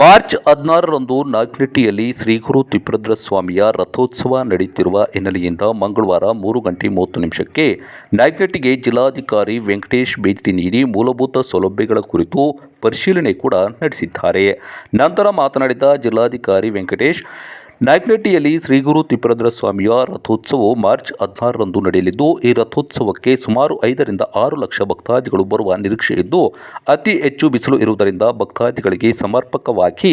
March 16ರಂದು ನಾಗನಟ್ಟಿಯಲ್ಲಿ Shri ಗುರು ತಿಪ್ಪೇರುದ್ರ ಸ್ವಾಮಿಯ ರಥೋತ್ಸವ ನಡೆಯುತ್ತಿರುವ ಹಿನ್ನೆಲೆಯಿಂದ ಮಂಗಳವಾರ 3:30 ನಾಗನಟ್ಟಿಗೆ ಜಿಲ್ಲಾಧಿಕಾರಿ ವೆಂಕಟೇಶ್ ಭೇಟಿ ನೀಡಿ ಮೂಲಭೂತ ಸೌಲಭ್ಯಗಳ ಕುರಿತು ಪರಿಶೀಲನೆ ಕೂಡ ನಡೆಸಿದ್ದಾರೆ. ನಂತರ ಮಾತನಾಡಿದ ಜಿಲ್ಲಾಧಿಕಾರಿ ವೆಂಕಟೇಶ್, ನಾಗನಟ್ಟಿಯಲ್ಲಿ ಶ್ರೀ ಗುರು ತಿಪ್ಪೇರುದ್ರ ಸ್ವಾಮಿಯ ರಥೋತ್ಸವವು ಮಾರ್ಚ್ 16ರಂದು ನಡೆಯಲಿದ್ದು, ಈ ರಥೋತ್ಸವಕ್ಕೆ ಸುಮಾರು 5ರಿಂದ 6 ಲಕ್ಷ ಭಕ್ತಾದಿಗಳು ಬರುವ ನಿರೀಕ್ಷೆ ಇದ್ದು, ಅತಿ ಹೆಚ್ಚು ಬಿಸಿಲು ಇರುವುದರಿಂದ ಭಕ್ತಾದಿಗಳಿಗೆ ಸಮರ್ಪಕವಾಗಿ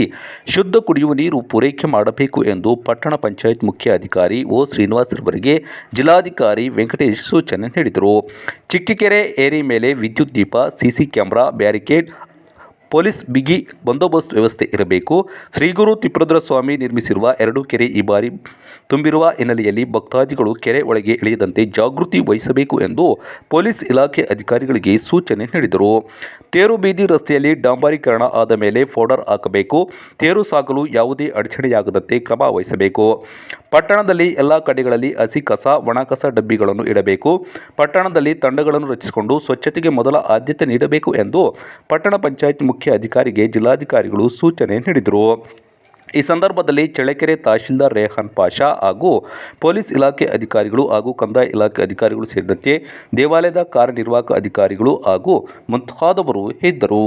ಶುದ್ಧ ಕುಡಿಯುವ ನೀರು ಪೂರೈಕೆ ಮಾಡಬೇಕು ಎಂದು ಪಟ್ಟಣ ಪಂಚಾಯತ್ ಮುಖ್ಯ ಅಧಿಕಾರಿ ಒ. ಶ್ರೀನಿವಾಸರವರಿಗೆ ಜಿಲ್ಲಾಧಿಕಾರಿ ವೆಂಕಟೇಶ್ ಸೂಚನೆ ನೀಡಿದರು. ಚಿಕ್ಕೆರೆ ಏರಿ ಮೇಲೆ ವಿದ್ಯುತ್ ದೀಪ, ಸಿಸಿ ಕ್ಯಾಮೆರಾ, ಬ್ಯಾರಿಕೇಡ್, ಪೊಲೀಸ್ ಬಿಗಿ ಬಂದೋಬಸ್ತ್ ವ್ಯವಸ್ಥೆ ಇರಬೇಕು. ಶ್ರೀ ಗುರು ತಿಪ್ಪೇರುದ್ರ ಸ್ವಾಮಿ ನಿರ್ಮಿಸಿರುವ 2 ಕೆರೆ ಈ ಬಾರಿ ತುಂಬಿರುವ ಹಿನ್ನೆಲೆಯಲ್ಲಿ ಭಕ್ತಾದಿಗಳು ಕೆರೆ ಒಳಗೆ ಇಳಿಯದಂತೆ ಜಾಗೃತಿ ವಹಿಸಬೇಕು ಎಂದು ಪೊಲೀಸ್ ಇಲಾಖೆ ಅಧಿಕಾರಿಗಳಿಗೆ ಸೂಚನೆ ನೀಡಿದರು. ತೇರು ಬೀದಿ ರಸ್ತೆಯಲ್ಲಿ ಡಾಂಬರೀಕರಣ ಆದ ಮೇಲೆ ಪೌಡರ್ ಹಾಕಬೇಕು. ತೇರು ಸಾಗಲು ಯಾವುದೇ ಅಡಚಣೆಯಾಗದಂತೆ ಕ್ರಮ ವಹಿಸಬೇಕು. ಪಟ್ಟಣದಲ್ಲಿ ಎಲ್ಲ ಕಡೆಗಳಲ್ಲಿ ಹಸಿ ಕಸ, ಒಣ ಕಸ ಡಬ್ಬಿಗಳನ್ನು ಇಡಬೇಕು. ಪಟ್ಟಣದಲ್ಲಿ ತಂಡಗಳನ್ನು ರಚಿಸಿಕೊಂಡು ಸ್ವಚ್ಛತೆಗೆ ಮೊದಲ ಆದ್ಯತೆ ನೀಡಬೇಕು ಎಂದು ಪಟ್ಟಣ ಪಂಚಾಯತ್ ಮುಖ್ಯ ಅಧಿಕಾರಿಗೆ ಜಿಲ್ಲಾಧಿಕಾರಿಗಳು ಸೂಚನೆ ನೀಡಿದರು. ಈ ಸಂದರ್ಭದಲ್ಲಿ ಚಳ್ಳಕೆರೆ ತಹಶೀಲ್ದಾರ್ ರೇಹಾನ್ ಪಾಷಾ ಹಾಗೂ ಪೊಲೀಸ್ ಇಲಾಖೆ ಅಧಿಕಾರಿಗಳು ಹಾಗೂ ಕಂದಾಯ ಇಲಾಖೆ ಅಧಿಕಾರಿಗಳು ಸೇರಿದಂತೆ ದೇವಾಲಯದ ಕಾರ್ಯನಿರ್ವಾಹಕ ಅಧಿಕಾರಿಗಳು ಹಾಗೂ ಮುಂತಾದವರು ಇದ್ದರು.